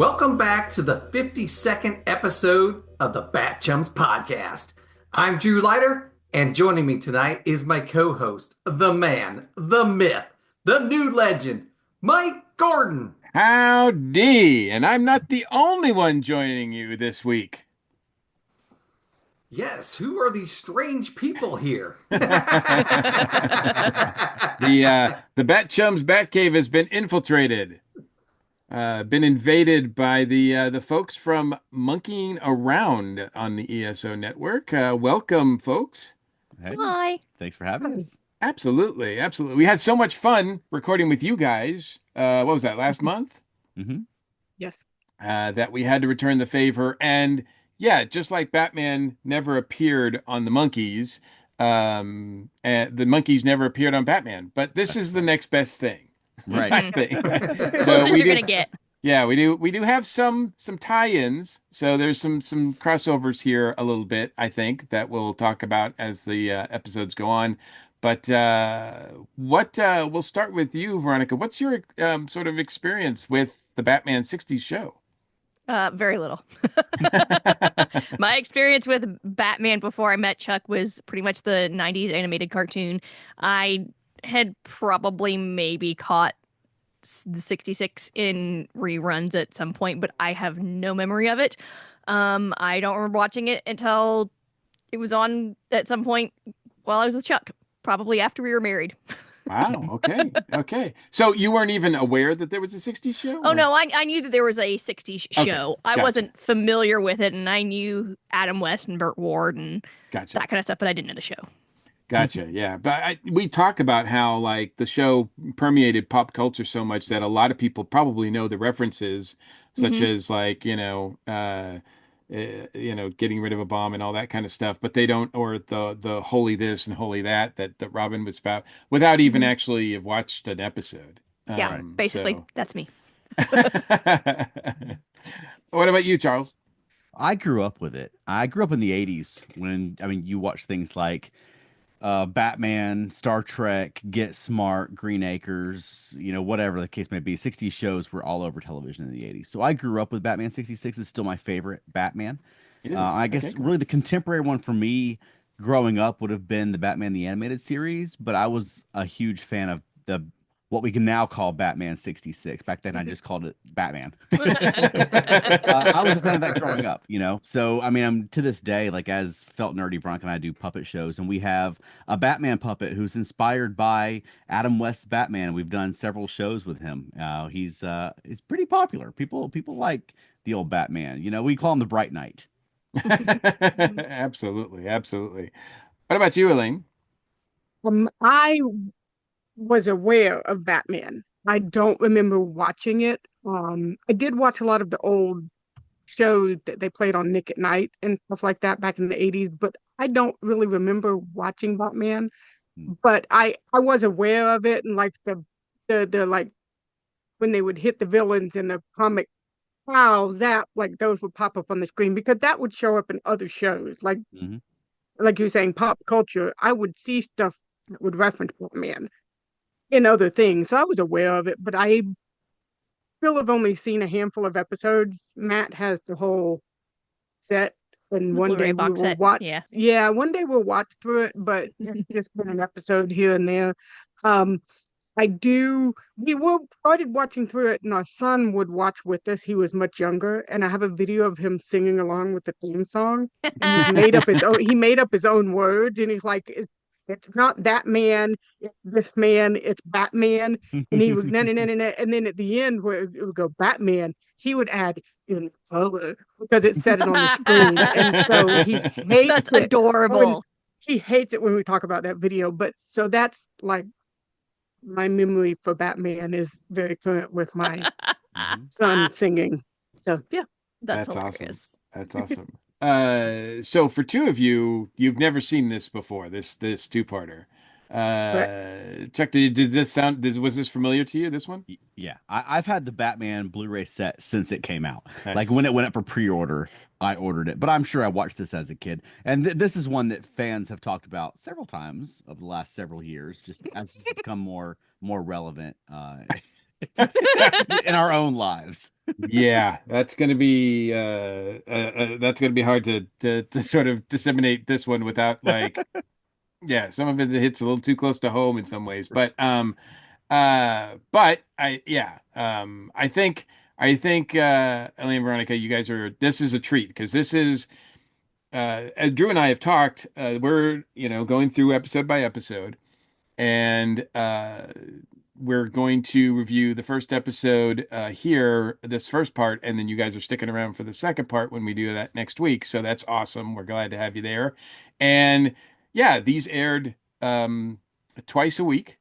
Welcome back to the 52nd episode of the BatChums podcast. I'm Drew Leiter, and joining me tonight is my co-host, the man, the myth, the new legend, Mike Gordon. Howdy, and I'm not the only one joining you this week. Yes, who are these strange people here? The BatChums Batcave has been infiltrated, been invaded by the folks from Monkeeing Around on the ESO network. Welcome, folks. Hey, Hi. thanks for having us. Absolutely, absolutely. We had so much fun recording with you guys. What was that, last month? hmm Yes. That we had to return the favor. And yeah, just like Batman never appeared on the monkeys, and the monkeys never appeared on Batman. But this is the next best thing, Right. I think. Closest we you're do, gonna get. yeah, we do have some tie-ins. So there's some crossovers here a little bit, I think, that we'll talk about as the episodes go on. But what we'll start with you, Veronica. What's your sort of experience with the Batman 60s show? Very little. My experience with Batman before I met Chuck was pretty much the 90s animated cartoon. I had probably maybe caught the 66 in reruns at some point, but I have no memory of it. I don't remember watching it until it was on at some point while I was with Chuck, probably after we were married. Wow. Okay. Okay. So you weren't even aware that there was a 60s show? Oh Or- no, I knew that there was a 60s Okay, show. I gotcha. wasn't familiar with it, and I knew Adam West and Burt Ward and Gotcha. that kind of stuff, but I didn't know the show. Gotcha. Yeah. But we talk about how like the show permeated pop culture so much that a lot of people probably know the references, such Mhm. as like, getting rid of a bomb and all that kind of stuff, but they don't, or the holy this and holy that Robin was about without even Mhm. actually have watched an episode. Yeah, basically, So that's me. what about you, Charles? I grew up with it. I grew up in the 80s when, you watch things like Batman, Star Trek, Get Smart, Green Acres, whatever the case may be. 60s shows were all over television in the 80s. So I grew up with Batman 66. Is still my favorite Batman. Is it? I Okay, guess cool. really the contemporary one for me growing up would have been the Batman the Animated Series, but I was a huge fan of the what we can now call Batman 66. Back then I just called it Batman. I was a fan of that growing up, So I'm to this day, like as Felt Nerdy, Veronica and I do puppet shows, and we have a Batman puppet who's inspired by Adam West's Batman. We've done several shows with him. He's pretty popular. People like the old Batman. We call him the Bright Knight. Absolutely, absolutely. What about you, Elaine? I was aware of Batman. I don't remember watching it. I did watch a lot of the old shows that they played on Nick at Night and stuff like that back in the 80s, but I don't really remember watching Batman. Mm. But I was aware of it, and like the like when they would hit the villains in the comic, wow, that like those would pop up on the screen because that would show up in other shows. hmm Like you were saying, pop culture, I would see stuff that would reference Batman in other things. So I was aware of it, but I still have only seen a handful of episodes. Matt has the whole set, and The one Blu-ray day we box will set. watch. Yeah. Yeah, one day we'll watch through it, but it's just been an episode here and there. Um, I do. We were started watching through it, and our son would watch with us. He was much younger, and I have a video of him singing along with the theme song. And he's made up his own. He made up his own words, and he's like, it's not that man. It's this man. It's Batman." And he would no no no no no. And then at the end, where it would go Batman, he would add in color because it said it on the screen, and so he That's hates it. When adorable. he hates it when we talk about that video. But so that's like my memory for Batman is very current with my hmm son singing. So yeah. That's That's awesome. hilarious. That's awesome. So for two of you, you've never seen this before, this two-parter. Correct. Chuck, was this familiar to you, this one? Yeah, I've had the Batman Blu-ray set since it came out. Like Nice. when it went up for pre-order, I ordered it. But I'm sure I watched this as a kid. And this is one that fans have talked about several times over the last several years, just as it's become more relevant in our own lives. Yeah, that's gonna be hard to sort of disseminate this one without like, yeah, some of it hits a little too close to home in some ways, but I think Elaine and Veronica, you guys are this is a treat because this is as Drew and I have talked, we're going through episode by episode, and we're going to review the first episode here, this first part, and then you guys are sticking around for the second part when we do that next week. So that's awesome. We're glad to have you there. And yeah, these aired twice a week,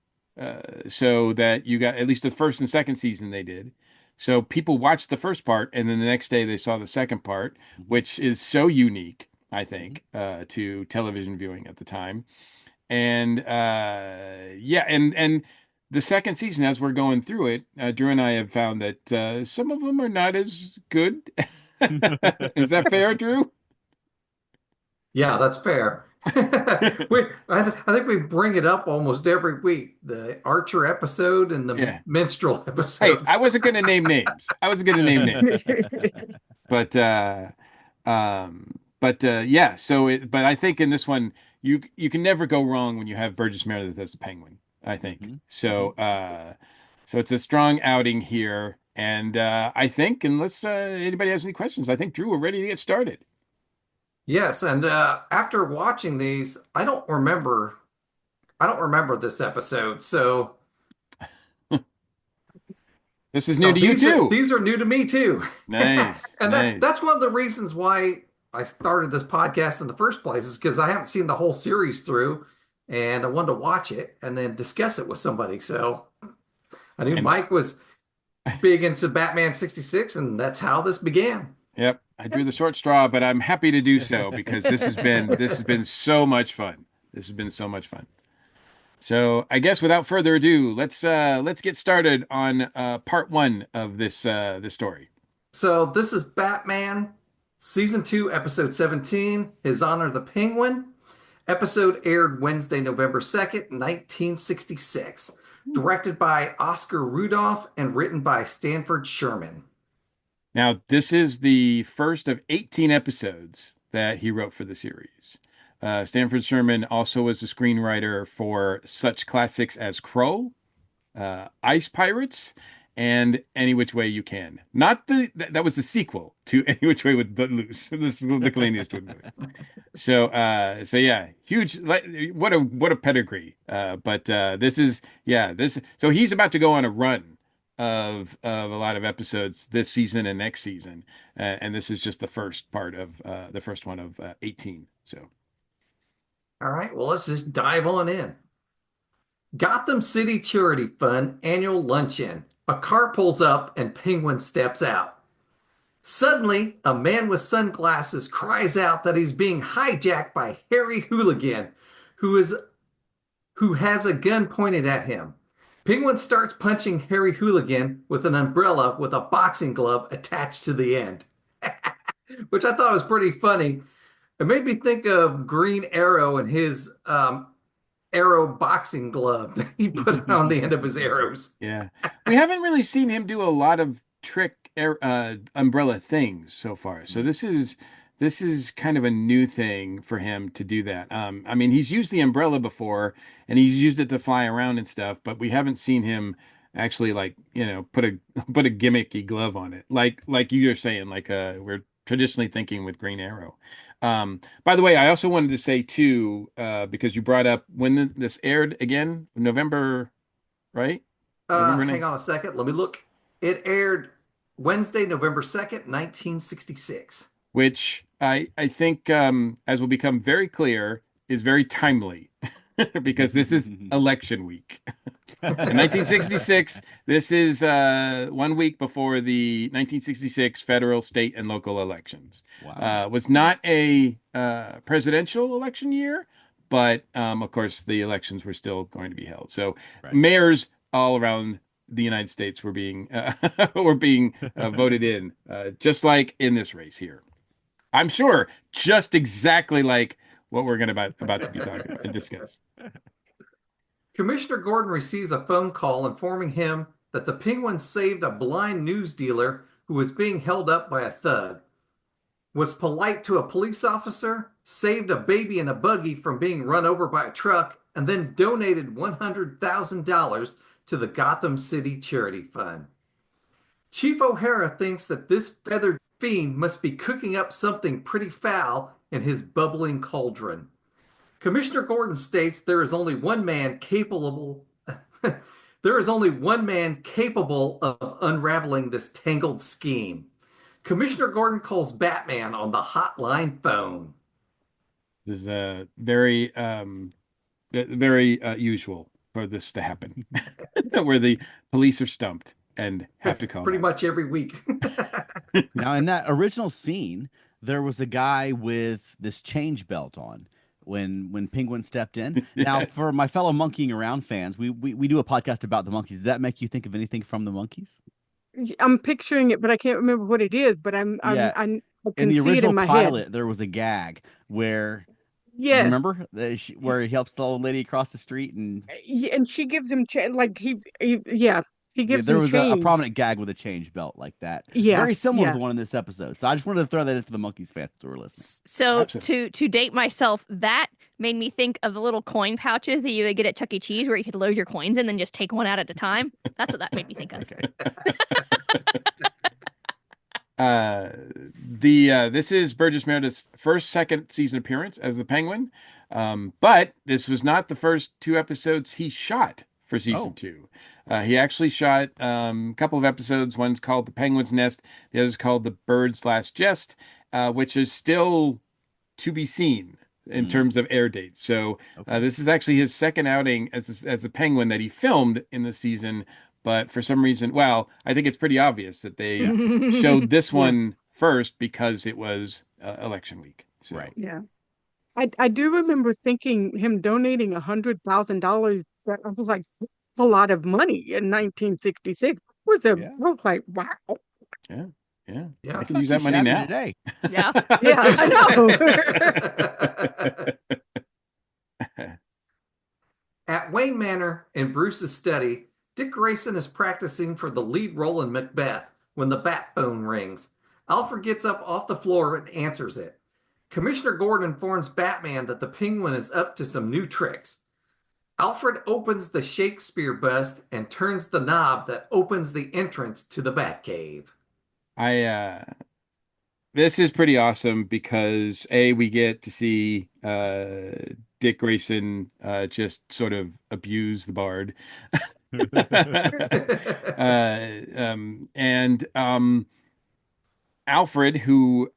so that you got at least the first and second season they did. So people watched the first part, and then the next day they saw the second part, which is so unique, I think, to television viewing at the time. And yeah, and the second season, as we're going through it, Drew and I have found that some of them are not as good. Is that fair, Drew? Yeah, that's fair. I think we bring it up almost every week. The Archer episode and the Yeah. Minstrel Hey, episodes. I wasn't going to name names. I wasn't going to name names, but yeah. But I think in this one, you can never go wrong when you have Burgess Meredith as the Penguin. I think so. So it's a strong outing here, and I think unless anybody has any questions, I think Drew, we're ready to get started. Yes, and after watching these, I don't remember this episode. So This is new so to you too. these are new to me too. Nice, And nice. that's one of the reasons why I started this podcast in the first place is because I haven't seen the whole series through and I wanted to watch it and then discuss it with somebody. So I knew And Mike was big into Batman 66 and that's how this began. yep, I drew the short straw, but I'm happy to do so because this has been so much fun. This has been so much fun. So I guess without further ado, let's get started on part one of this story. So this is Batman season 2 episode 17, Hizzonner the Penguin. Episode aired Wednesday, November 2nd, 1966. Directed by Oscar Rudolph and written by Stanford Sherman. Now, this is the first of 18 episodes that he wrote for the series. Stanford Sherman also was the screenwriter for such classics as Crow, Ice Pirates, and Any Which Way You Can. Not that was the sequel to Any Which Way with Let Loose. This is the Clint Eastwood movie. So yeah, huge. What a pedigree. But this is yeah this. So he's about to go on a run of a lot of episodes this season and next season, and this is just the first part of the first one of 18. So. All right, well, let's just dive on in. Gotham City Charity Fund annual luncheon. A car pulls up and Penguin steps out. Suddenly, a man with sunglasses cries out that he's being hijacked by Harry Hooligan, who has a gun pointed at him. Penguin starts punching Harry Hooligan with an umbrella with a boxing glove attached to the end, which I thought was pretty funny. It made me think of Green Arrow and his arrow boxing glove that he put on the end of his arrows. Yeah. We haven't really seen him do a lot of trick umbrella things so far. So this is kind of a new thing for him to do that. I mean, he's used the umbrella before and he's used it to fly around and stuff, but we haven't seen him actually like, put a gimmicky glove on it. Like you were saying, like we're traditionally thinking with Green Arrow. By the way, I also wanted to say too, because you brought up when this aired again, November, right? November Hang on a second. Let me look. It aired Wednesday, November 2nd, 1966. Which I think, as will become very clear, is very timely because this is election week. In 1966, this is 1 week before the 1966 federal, state, and local elections. Wow. Was not a presidential election year, but of course the elections were still going to be held. So Right. mayors all around the United States were being voted in, just like in this race here. I'm sure, just exactly like what we're about to be talking about and discuss. Commissioner Gordon receives a phone call informing him that the Penguin saved a blind news dealer who was being held up by a thug, was polite to a police officer, saved a baby in a buggy from being run over by a truck, and then donated $100,000 to the Gotham City Charity Fund. Chief O'Hara thinks that this feathered fiend must be cooking up something pretty foul in his bubbling cauldron. Commissioner Gordon states there is only one man capable there is only one man capable of unraveling this tangled scheme. Commissioner Gordon calls Batman on the hotline phone. This is very very usual for this to happen, where the police are stumped and have to call Pretty out. much every week. Now, in that original scene, there was a guy with this change belt on when Penguin stepped in. Now, Yes. for my fellow Monkeeing Around fans, we do a podcast about the monkeys. Did that make you think of anything from the monkeys? I'm picturing it, but I can't remember what it is. But Yeah. I In can the see it original in my pilot, head. there was a gag where you Yeah, remember where he helps the old lady across the street, and yeah, and she gives him like yeah, he yeah, gives there him was a change. prominent gag with a change belt like that, Yeah, very similar to yeah. the one in this episode. So I just wanted to throw that in for the monkeys fans who are listening. So Absolutely. to date myself, that made me think of the little coin pouches that you would get at Chuck E. Cheese, where you could load your coins and then just take one out at a time. That's what that made me think of. Okay. This is Burgess Meredith's second season appearance as the Penguin, but this was not the first two episodes he shot for season Oh. two. He actually shot a couple of episodes. One's called The Penguin's Nest. The other's called The Bird's Last Jest, which is still to be seen in terms of air dates. So Okay. this is actually his second outing as a Penguin that he filmed in the season. But for some reason, well, I think it's pretty obvious that they showed this Yeah. one first because it was election week. So. Right. Yeah. I do remember thinking him donating $100,000. That I was like, that's a lot of money in 1966. Yeah. I was like, wow. Yeah. Yeah. I That's can not use too that money shabby now. today. Yeah. Yeah, I know. At Wayne Manor in Bruce's study, Dick Grayson is practicing for the lead role in Macbeth when the bat phone rings. Alfred gets up off the floor and answers it. Commissioner Gordon informs Batman that the Penguin is up to some new tricks. Alfred opens the Shakespeare bust and turns the knob that opens the entrance to the Batcave. This is pretty awesome because we get to see Dick Grayson just sort of abuse the bard. And Alfred, who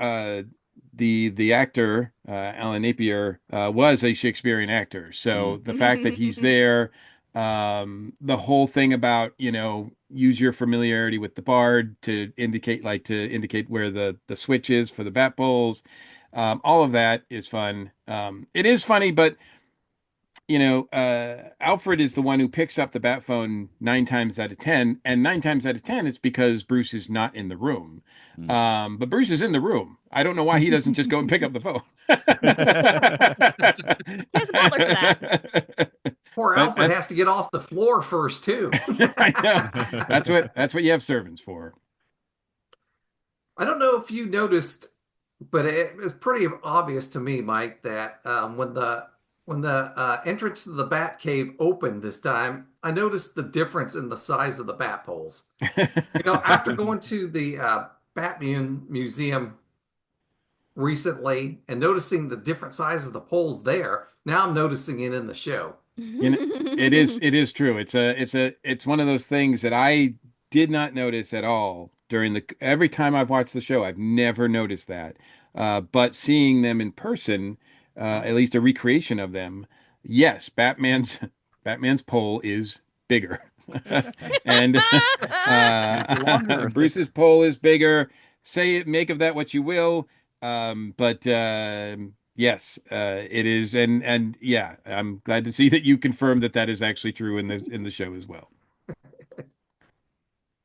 the actor Alan Napier was a Shakespearean actor, so the fact that he's there, the whole thing about use your familiarity with the bard to indicate where the switch is for the bat bowls, all of that is fun. It is funny, but Alfred is the one who picks up the bat phone 9 times out of 10, and 9 times out of 10, it's because Bruce is not in the room. But Bruce is in the room. I don't know why he doesn't just go and pick up the phone. He has a butler for that. Poor Alfred has to get off the floor first, too. I know. That's what you have servants for. I don't know if you noticed, but it was pretty obvious to me, Mike, that when the entrance to the bat cave opened this time, I noticed the difference in the size of the bat poles. After going to the Batman Museum recently and noticing the different sizes of the poles there, now I'm noticing it in the show. It is true. It's one of those things that I did not notice at all every time I've watched the show. I've never noticed that. But seeing them in person, at least a recreation of them, yes, Batman's pole is bigger. And Bruce's pole is bigger. Make of that what you will. But yes, it is, and yeah, I'm glad to see that you confirmed that is actually true in the show as well.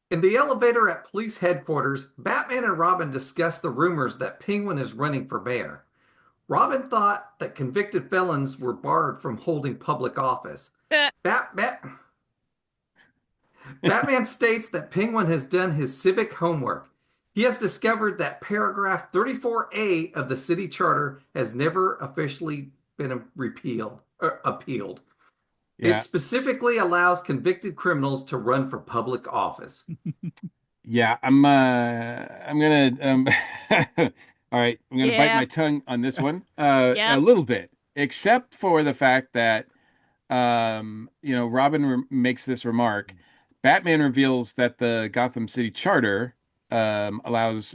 In the elevator at police headquarters, Batman and Robin discuss the rumors that Penguin is running for mayor. Robin thought that convicted felons were barred from holding public office. Batman states that Penguin has done his civic homework. He has discovered that paragraph 34A of the city charter has never officially been repealed or appealed. It Yeah. specifically allows convicted criminals to run for public office. Yeah, I'm gonna all right, I'm gonna bite Yeah. my tongue on this one a Yep. little bit, except for the fact that Robin makes this remark. Batman reveals that the Gotham City Charter allows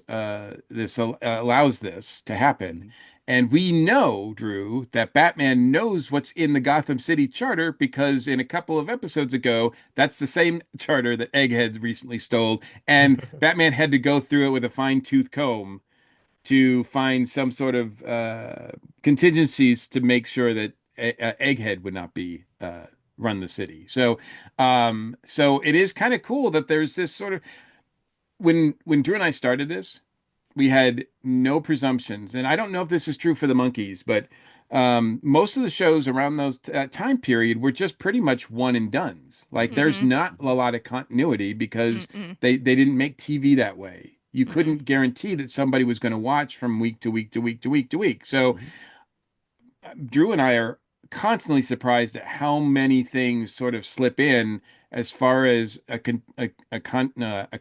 this to happen. And we know, Drew, that Batman knows what's in the Gotham City Charter because in a couple of episodes ago, that's the same charter that Egghead recently stole, and Batman had to go through it with a fine-tooth comb to find some sort of contingencies to make sure that Egghead would not be run the city. So it is kind of cool that there's this sort of when Drew and I started this, we had no presumptions, and I don't know if this is true for the monkeys, but most of the shows around those time period were just pretty much one and dones. Like there's Mm-hmm. not a lot of continuity because Mm-mm. they didn't make TV that way. You Mm-mm. couldn't guarantee that somebody was going to watch from week to week to week to week to week. So Drew and I are constantly surprised at how many things sort of slip in as far as a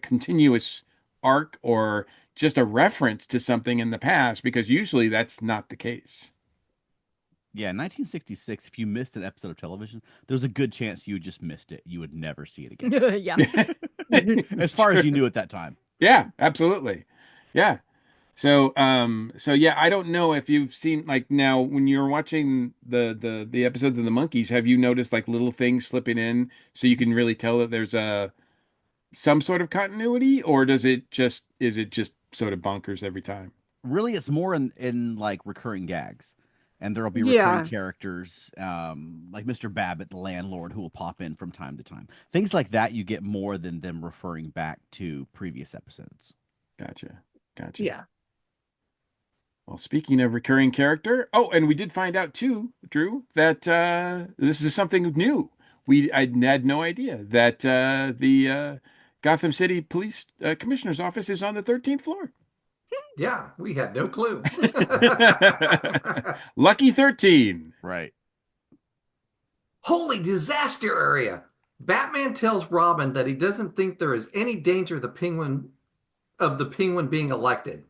continuous arc or just a reference to something in the past, because usually that's not the case. Yeah, 1966, if you missed an episode of television, there's a good chance you just missed it. You would never see it again. Yeah. As far as you knew at that time. Yeah, absolutely. Yeah. So yeah, I don't know if you've seen like now when you're watching the episodes of the Monkeys, have you noticed like little things slipping in so you can really tell that there's a some sort of continuity, or is it just sort of bonkers every time? Really, it's more in like recurring gags. And there'll be recurring Yeah. characters, like Mr. Babbitt, the landlord, who will pop in from time to time. Things like that you get more than them referring back to previous episodes. Gotcha. Gotcha. Yeah. Well, speaking of recurring character, oh, and we did find out too, Drew, that this is something new. I had no idea that the Gotham City Police Commissioner's office is on the 13th floor. Yeah, we had no clue. Lucky 13. Right. Holy disaster area. Batman tells Robin that he doesn't think there is any danger of the penguin being elected.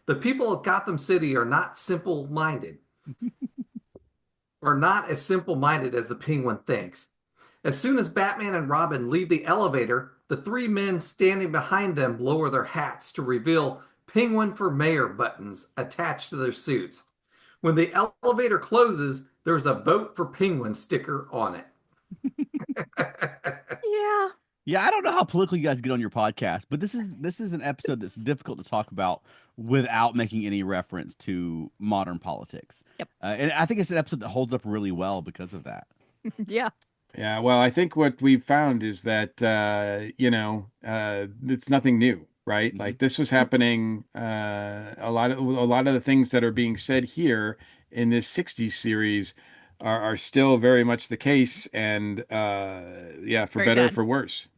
The people of Gotham City are not simple-minded, or not as simple-minded as the penguin thinks. As soon as Batman and Robin leave the elevator, the three men standing behind them lower their hats to reveal Penguin for Mayor buttons attached to their suits. When the elevator closes, there's a vote for Penguin sticker on it. Yeah. Yeah, I don't know how political you guys get on your podcast, but this is an episode that's difficult to talk about without making any reference to modern politics. Yep. And I think it's an episode that holds up really well because of that. Yeah. Yeah, well, I think what we've found is that it's nothing new, right? Mhm. Like this was happening. A lot of the things that are being said here in this '60s series are still very much the case, and yeah, for Very better or sad. for worse.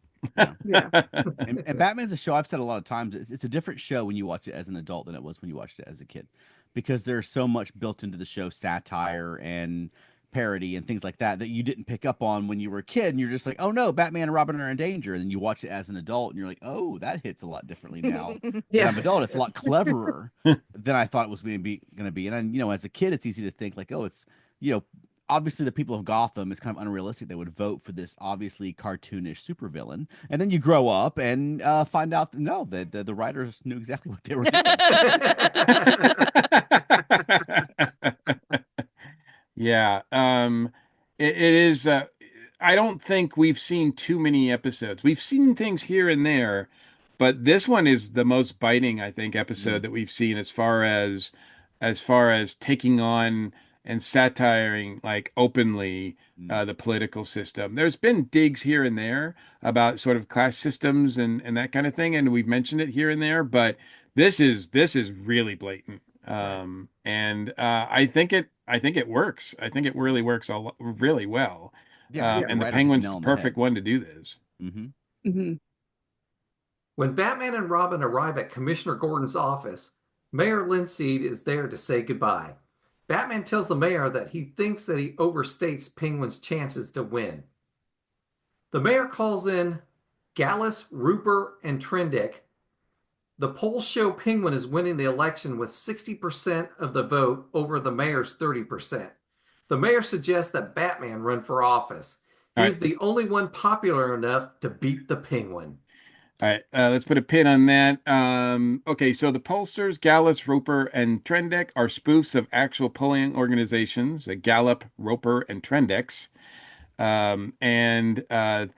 Yeah. And Batman's a show I've said a lot of times. It's a different show when you watch it as an adult than it was when you watched it as a kid, because there's so much built into the show, satire and parody and things like that you didn't pick up on when you were a kid, and you're just like, oh no, Batman and Robin are in danger, and then you watch it as an adult and you're like, oh, that hits a lot differently now. Yeah. I'm an adult, it's a lot cleverer than I thought it was going to be. And then, as a kid, it's easy to think like, oh, it's, obviously the people of Gotham, it's kind of unrealistic they would vote for this obviously cartoonish supervillain. And then you grow up and find out that no, the writers knew exactly what they were doing. Yeah, it is. I don't think we've seen too many episodes. We've seen things here and there, but this one is the most biting, I think, episode that we've seen as far as taking on and satiring like openly the political system. There's been digs here and there about sort of class systems and that kind of thing, and we've mentioned it here and there, but this is really blatant. And I think it works. I think it really works really well. Yeah, And the writer hit the Penguin's nail the on the head. perfect one to do this. Mm-hmm. Mhm. When Batman and Robin arrive at Commissioner Gordon's office, Mayor Linseed is there to say goodbye. Batman tells the mayor that he thinks that he overstates Penguin's chances to win. The mayor calls in Gallus, Rupert, and Trendick. The polls show Penguin is winning the election with 60% of the vote over the mayor's 30%. The mayor suggests that Batman run for office. He's the only one popular enough to beat the Penguin. All right, let's put a pin on that. Okay, so the pollsters, Gallus, Roper, and Trendeck are spoofs of actual polling organizations, Gallup, Roper, and Trendex. And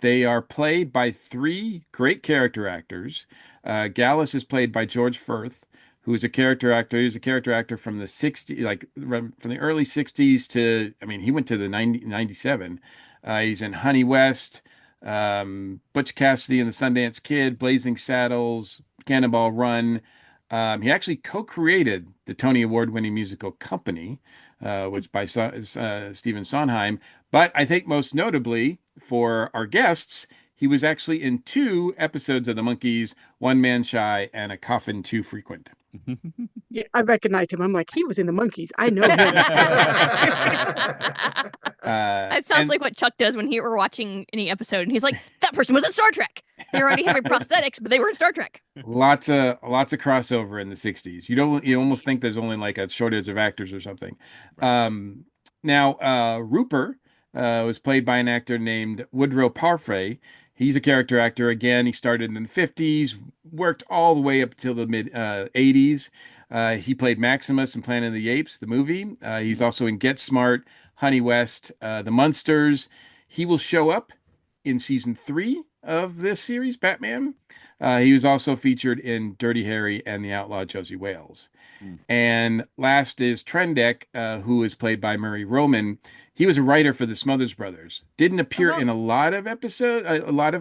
they are played by three great character actors. Gallus is played by George Firth, who is a character actor. He was a character actor from the 60s, like from the early 60s to, I mean, he went to the 97. He's in Honey West, Butch Cassidy and the Sundance Kid, Blazing Saddles, Cannonball Run. He actually co-created the Tony Award-winning musical Company, which by Stephen Sondheim. But I think most notably for our guests, he was actually in 2 episodes of The Monkees, One Man Shy and A Coffin Too Frequent. Yeah, I recognized him. I'm like, he was in the Monkees. I know him. That sounds like what Chuck does when we're watching any episode, and he's like, "That person was in Star Trek. They were already having prosthetics, but they were in Star Trek." Lots of crossover in the 60s. You almost think there's only like a shortage of actors or something. Now, Rupert was played by an actor named Woodrow Parfait. He's a character actor. Again, he started in the 50s, worked all the way up till the mid 80s. He played Maximus in Planet of the Apes, the movie. He's also in Get Smart, Honey West, The Munsters. He will show up in season 3 of this series, Batman. He was also featured in Dirty Harry and the Outlaw Josie Wales. And last is Trendeck, who is played by Murray Roman. He was a writer for the Smothers Brothers. Didn't appear in a lot of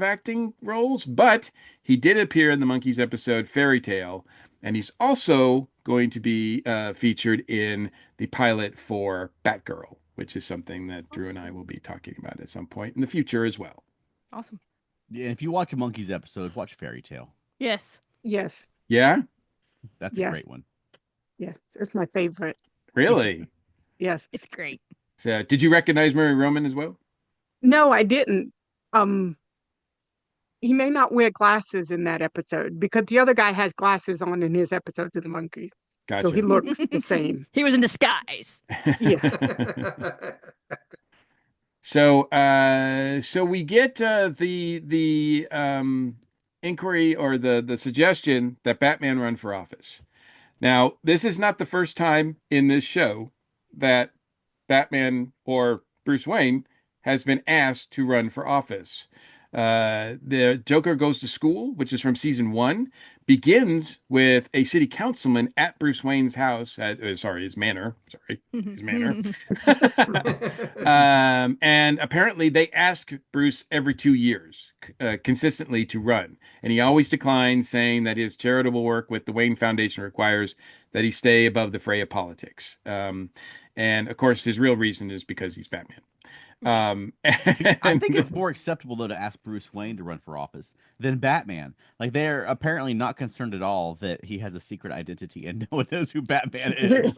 acting roles, but he did appear in the Monkees episode Fairy Tale, and he's also going to be featured in the pilot for Batgirl, which is something that Drew and I will be talking about at some point in the future as well. Awesome. Yeah, if you watch a Monkees episode, watch Fairy Tale. Yes. Yes. Yeah? That's a great one. Yes, it's my favorite. Really? Yes. It's great. So, did you recognize Murray Roman as well? No, I didn't. He may not wear glasses in that episode because the other guy has glasses on in his episodes of the Monkees. Gotcha. So he looks the same. He was in disguise. Yeah. So we get the inquiry or the suggestion that Batman run for office. Now, this is not the first time in this show that Batman or Bruce Wayne has been asked to run for office. The Joker Goes to School, which is from season 1, begins with a city councilman at Bruce Wayne's house, his manor. And apparently they ask Bruce every 2 years consistently to run. And he always declines, saying that his charitable work with the Wayne Foundation requires that he stay above the fray of politics. And of course, his real reason is because he's Batman. I think it's more acceptable though to ask Bruce Wayne to run for office than Batman. Like, they're apparently not concerned at all that he has a secret identity and no one knows who Batman is.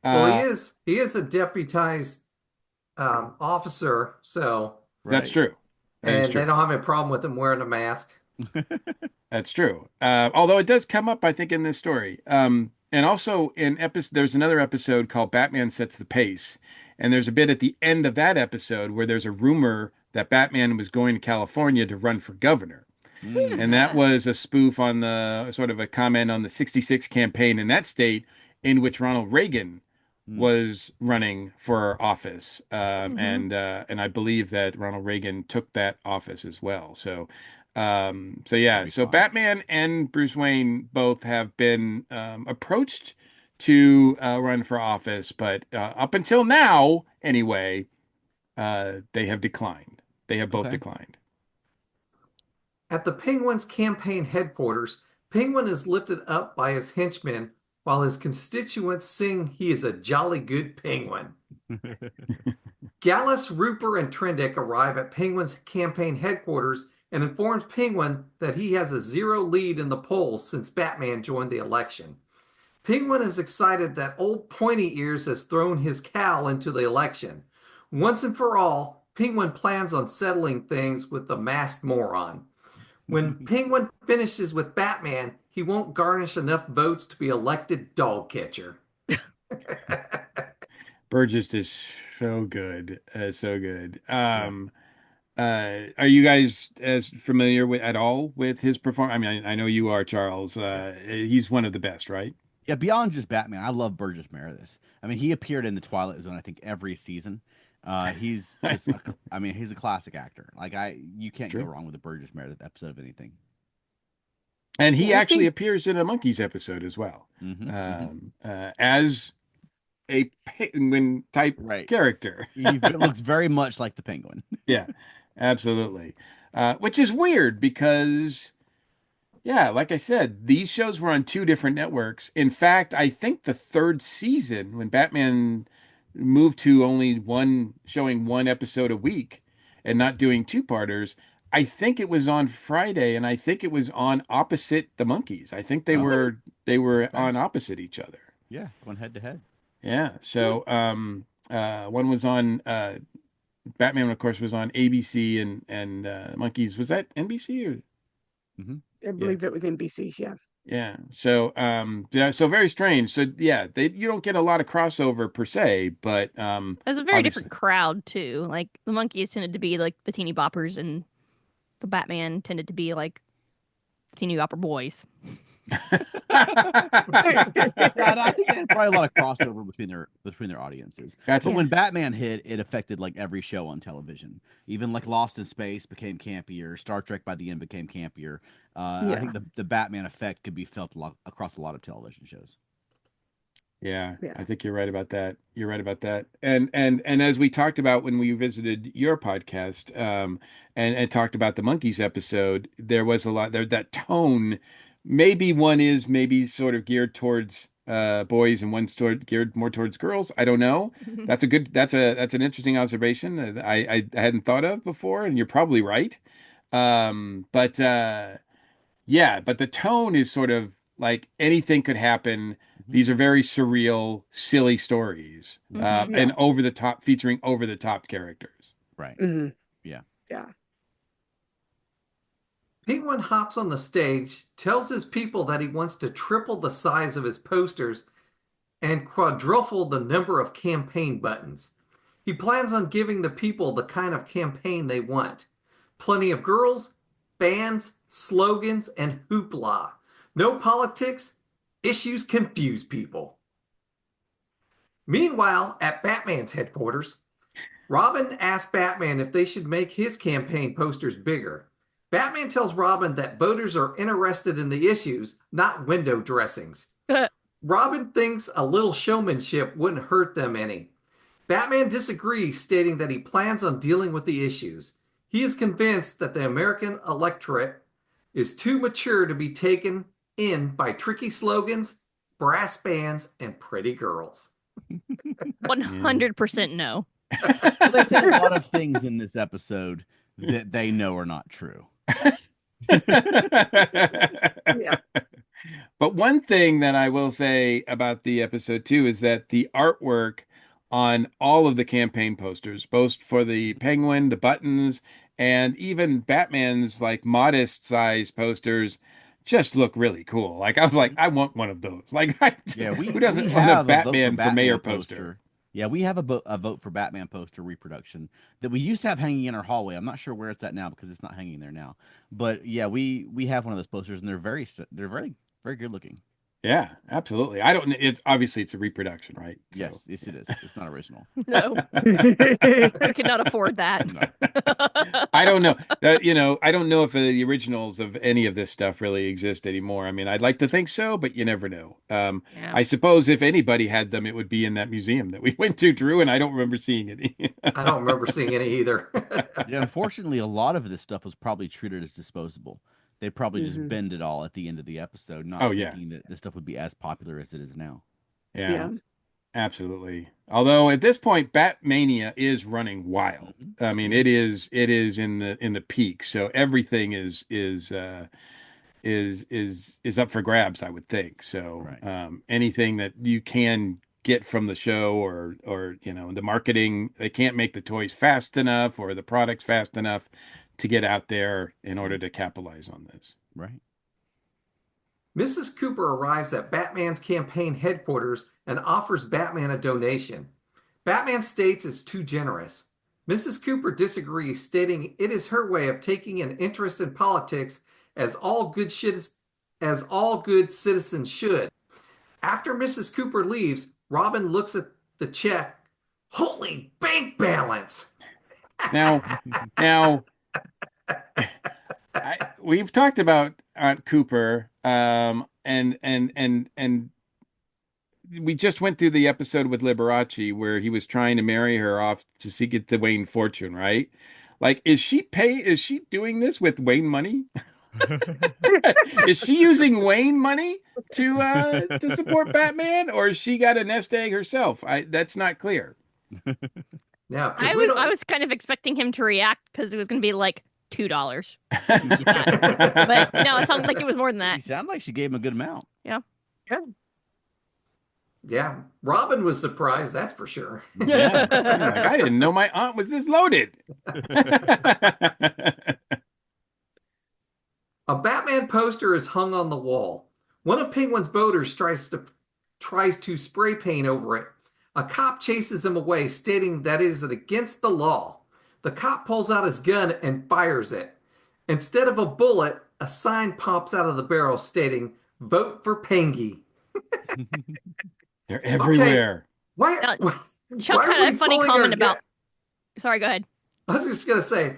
Well, he is a deputized officer, so that's true. And they don't have a problem with him wearing a mask. That's true. Although it does come up, I think, in this story. And also there's another episode called Batman Sets the Pace. And there's a bit at the end of that episode where there's a rumor that Batman was going to California to run for governor. And that was a spoof on the sort of a comment on the 66 campaign in that state in which Ronald Reagan was running for office. And I believe that Ronald Reagan took that office as well. So Batman and Bruce Wayne both have been approached to run for office, but up until now, anyway, they have declined. They have both declined. At the Penguin's campaign headquarters, Penguin is lifted up by his henchmen while his constituents sing he is a jolly good penguin. Gallus, Rupert, and Trendick arrive at Penguin's campaign headquarters and informs Penguin that he has a 0 lead in the polls since Batman joined the election. Penguin is excited that old Pointy Ears has thrown his cowl into the election. Once and for all, Penguin plans on settling things with the masked moron. When Penguin finishes with Batman, he won't garnish enough votes to be elected dog catcher. Burgess is so good, so good. Are you guys as familiar with at all with his performance? I mean, I know you are, Charles. He's one of the best, right? Yeah, beyond just Batman, I love Burgess Meredith. I mean, he appeared in the Twilight Zone, I think, every season. He's just, I mean, he's a classic actor. Like you can't go True. wrn with a Burgess Meredith episode of anything. And he Yeah, I actually think appears in a Monkeys episode as well, as a penguin type Right. character. He looks very much like the Penguin. Yeah, absolutely. Which is weird because, yeah, like I said, these shows were on two different networks. In fact, I think the third season, when Batman moved to only showing one episode a week and not doing two-parters, I think it was on Friday, and I think it was on opposite the Monkeys. I think they Oh. were Okay. on opposite each other. Yeah, going head to head. Yeah. So one was on Batman, of course, was on ABC, and Monkeys was that NBC or I believe it was NBC's, yeah. yeah. So yeah, so very strange. So yeah, you don't get a lot of crossover per se, but It's a very obviously- different crowd too. Like the Monkeys tended to be like the teeny boppers, and the Batman tended to be like teeny bopper boys. Yeah, I think they had probably a lot of crossover between their audiences. That's But it. when Batman hit, it affected like every show on television. Even like Lost in Space became campier. Star Trek by the end became campier. I Yeah. think the Batman effect could be felt across a lot of television shows. Yeah, Yeah. I think you're right about that. You're right about that. And as we talked about when we visited your podcast, and talked about the Monkeys episode, there was a lot there that tone. Maybe one is maybe sort of geared towards boys and one's geared more towards girls. I don't know. That's an interesting observation that I hadn't thought of before, and you're probably right. But yeah, but the tone is sort of like anything could happen. These are very surreal, silly stories, Mhm. and featuring over the top characters. Right. hmm Yeah. Yeah. Penguin hops on the stage, tells his people that he wants to triple the size of his posters and quadruple the number of campaign buttons. He plans on giving the people the kind of campaign they want. Plenty of girls, bands, slogans, and hoopla. No politics. Issues confuse people. Meanwhile, at Batman's headquarters, Robin asks Batman if they should make his campaign posters bigger. Batman tells Robin that voters are interested in the issues, not window dressings. Robin thinks a little showmanship wouldn't hurt them any. Batman disagrees, stating that he plans on dealing with the issues. He is convinced that the American electorate is too mature to be taken in by tricky slogans, brass bands, and pretty girls. 100% no. Well, they say a lot of things in this episode that they know are not true. Yeah. But one thing that I will say about the episode too is that the artwork on all of the campaign posters, both for the Penguin, the buttons, and even Batman's like modest size posters, just look really cool. Like I was like, I want one of those. Like, Yeah, who doesn't we want a have a vote Batman for mayor poster? Yeah, we have a vote for Batman poster reproduction that we used to have hanging in our hallway. I'm not sure where it's at now because it's not hanging there now. But yeah, we have one of those posters, and they're very very good looking. Yeah, absolutely. I don't. It's obviously it's a reproduction, right? So, Yes, it is. It's not original. No, we could not afford that. No. I don't know. I don't know if the originals of any of this stuff really exist anymore. I mean, I'd like to think so, but you never know. Yeah. I suppose if anybody had them, it would be in that museum that we went to, Drew, and I don't remember seeing it. I don't remember seeing any either. Yeah, unfortunately, a lot of this stuff was probably treated as disposable. They probably just bend it all at the end of the episode, not Oh, yeah. thinking that this stuff would be as popular as it is now. Yeah. Yeah. Absolutely. Although at this point, Batmania is running wild. Mhm. I mean, it is in the peak. So everything is up for grabs, I would think. So Right. anything that you can get from the show or the marketing, they can't make the toys fast enough or the products fast enough to get out there in order to capitalize on this. Right. Mrs. Cooper arrives at Batman's campaign headquarters and offers Batman a donation. Batman states it's too generous. Mrs. Cooper disagrees, stating it is her way of taking an interest in politics as all good citizens should. After Mrs. Cooper leaves, Robin looks at the check. Holy bank balance! Now, now we've talked about Aunt Cooper, and we just went through the episode with Liberace where he was trying to marry her off to seek it the Wayne fortune, right? Like, is she doing this with Wayne money? Is she using Wayne money to support Batman, or has she got a nest egg herself? That's not clear. Now, because I we was I don't. was kind of expecting him to react because it was going to be like $2. But no, it sounded like it was more than You that. sound like she gave him a good amount. Yeah. Yeah, Robin was surprised, that's for sure. Yeah. I'm like, I didn't know my aunt was this loaded. A Batman poster is hung on the wall. One of Penguin's voters tries to spray paint over it. A cop chases him away, stating that it is against the law. The cop pulls out his gun and fires it. Instead of a bullet, a sign pops out of the barrel stating, "Vote for Pengy." They're everywhere. Why? Now, why Chuck are had we a funny pulling our comment gun- about. Sorry, go ahead. I was just gonna say,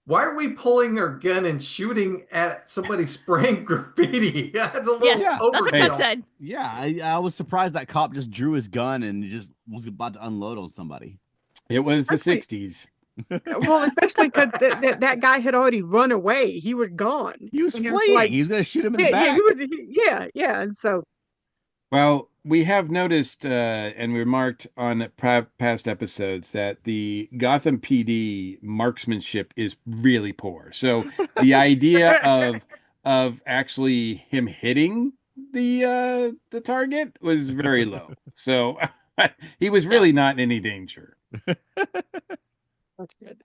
why are we pulling our gun and shooting at somebody spraying graffiti? That's a little Yes, Yeah. that's what overkill. Chuck said. Yeah, I was surprised that cop just drew his gun and just was about to unload on somebody. It was the Actually- 60s. Well, especially because that guy had already run away. He was gone. He was And it fleeing. like- he was going to shoot him in Yeah, the back. yeah, he was. Yeah, and so Well, we have noticed and remarked on past episodes that the Gotham PD marksmanship is really poor. So the idea of actually him hitting the target was very low. So he was really not in any danger. that's good.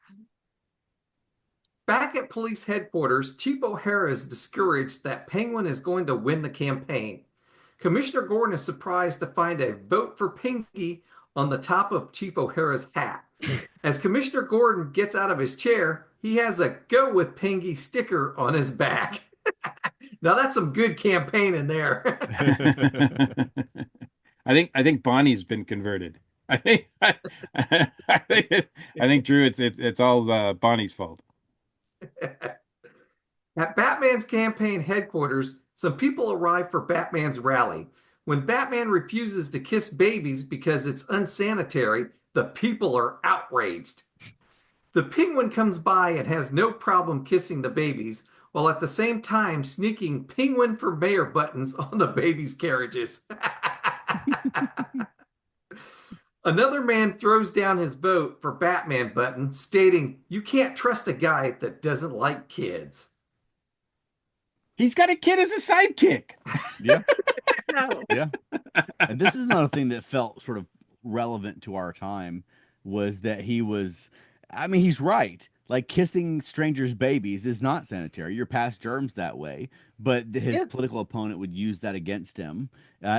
Back at police headquarters, Chief O'Hara is discouraged that Penguin is going to win the campaign. Commissioner Gordon is surprised to find a "Vote for Pinky" on the top of Chief O'Hara's hat. As Commissioner Gordon gets out of his chair, he has a "Go with Pinky" sticker on his back. Now that's some good campaigning there. I think Bonnie's been converted. I think Drew, it's all Bonnie's fault. At Batman's campaign headquarters, some people arrive for Batman's rally. When Batman refuses to kiss babies because it's unsanitary, the people are outraged. The Penguin comes by and has no problem kissing the babies, while at the same time sneaking "Penguin for Mayor" buttons on the babies' carriages. Another man throws down his "Vote for Batman" button, stating, "You can't trust a guy that doesn't like kids." He's got a kid as a sidekick. Yeah. No. Yeah. And this is another thing that felt sort of relevant to our time was that he's right. Like kissing strangers' babies is not sanitary. You're past germs that way. But his political opponent would use that against him,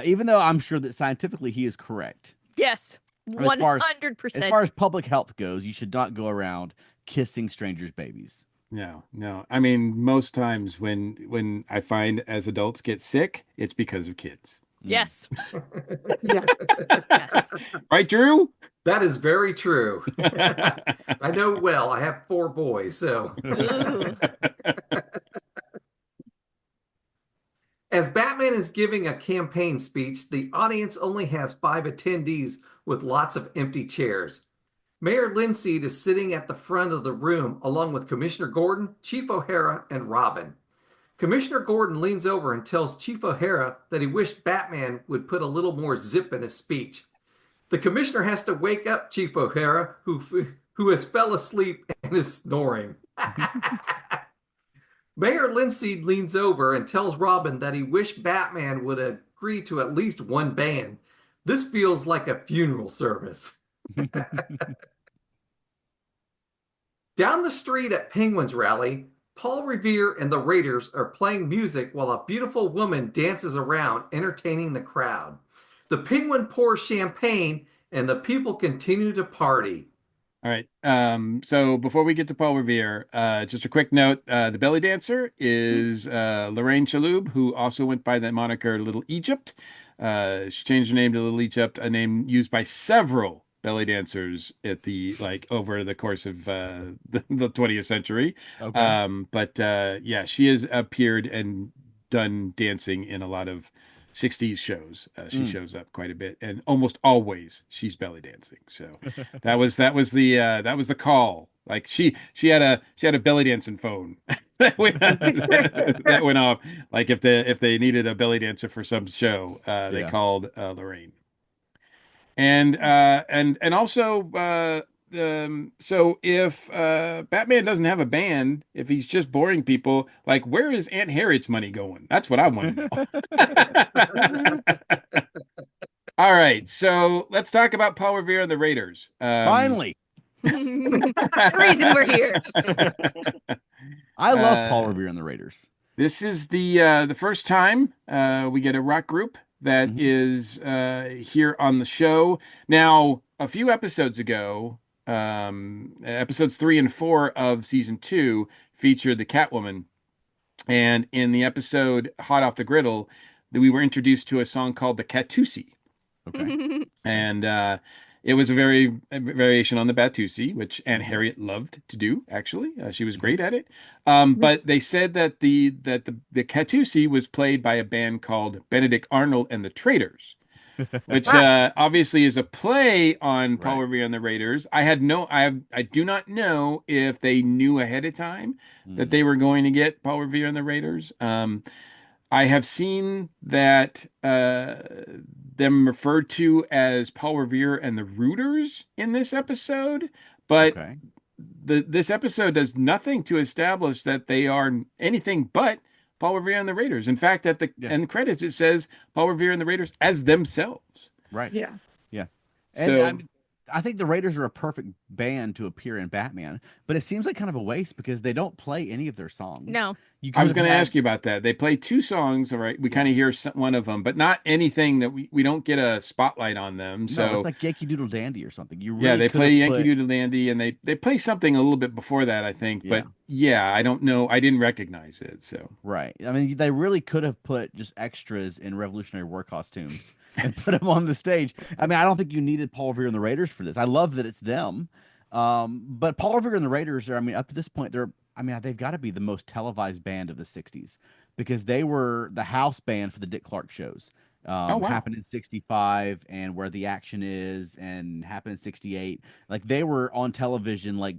even though I'm sure that scientifically he is correct. Yes, As 100%. As far as public health goes, you should not go around kissing strangers' babies. No. I mean, most times when I find as adults get sick, it's because of kids. Yes. Yeah. Yes. Right, Drew? That is very true. I know well. I have 4 boys, so. Ooh. As Batman is giving a campaign speech, the audience only has 5 attendees with lots of empty chairs. Mayor Linseed is sitting at the front of the room along with Commissioner Gordon, Chief O'Hara, and Robin. Commissioner Gordon leans over and tells Chief O'Hara that he wished Batman would put a little more zip in his speech. The commissioner has to wake up Chief O'Hara, who has fell asleep and is snoring. Mayor Linseed leans over and tells Robin that he wished Batman would agree to at least one band. This feels like a funeral service. Down the street at Penguins Rally, Paul Revere and the Raiders are playing music while a beautiful woman dances around, entertaining the crowd. The Penguin pours champagne and the people continue to party. All right. So before we get to Paul Revere, just a quick note: the belly dancer is Lorraine Chalhoub, who also went by the moniker Little Egypt. She changed her name to Little Egypt, a name used by several belly dancers at the over the course of the 20th century. Okay. Yeah, she has appeared and done dancing in a lot of 60s shows. She shows up quite a bit, and almost always she's belly dancing. So that was the call. Like she had a belly dancing phone that went off. Like if they needed a belly dancer for some show, they Yeah. called Lorraine. And also so if Batman doesn't have a band, if he's just boring people, like where is Aunt Harriet's money going? That's what I want to know. All right, so let's talk about Paul Revere and the Raiders. Finally, The reason we're here. I love Paul Revere and the Raiders. This is the first time we get a rock group that Mhm. is here on the show. Now, a few episodes ago, episodes 3 and 4 of season 2 featured the Catwoman, and in the episode "Hot Off the Griddle," we were introduced to a song called "The Catoosie." Okay. And it was a variation on the Batusi, which Aunt Harriet loved to do. Actually, she was great at it. But they said that the Catusi was played by a band called Benedict Arnold and the Traders, which obviously is a play on Paul Right. Revere and the Raiders. I do not know if they knew ahead of time that Mm. they were going to get Paul Revere and the Raiders. I have seen that them referred to as Paul Revere and the Rooters in this episode, but Okay. this episode does nothing to establish that they are anything but Paul Revere and the Raiders. In fact, at the Yeah. end credits, it says Paul Revere and the Raiders as themselves. Right. Yeah. Yeah. And So I think the Raiders are a perfect band to appear in Batman, but it seems like kind of a waste because they don't play any of their songs. No. You I kind was of going to have- ask you about that. They play 2 songs, all right? We kind of hear one of them, but not anything that we don't get a spotlight on them. No, So it's like Yankee Doodle Dandy or something. You yeah, really they could play have Yankee put- Doodle Dandy, and they play something a little bit before that, I think. But yeah, I don't know. I didn't recognize it. So Right. I mean, they really could have put just extras in Revolutionary War costumes and put them on the stage. I mean, I don't think you needed Paul Revere and the Raiders for this. I love that it's them. But Paul Revere and the Raiders are, I mean, up to this point, they've got to be the most televised band of the 60s because they were the house band for the Dick Clark shows. wow. Happened in 65 and Where the Action Is and happened in 68. Like they were on television like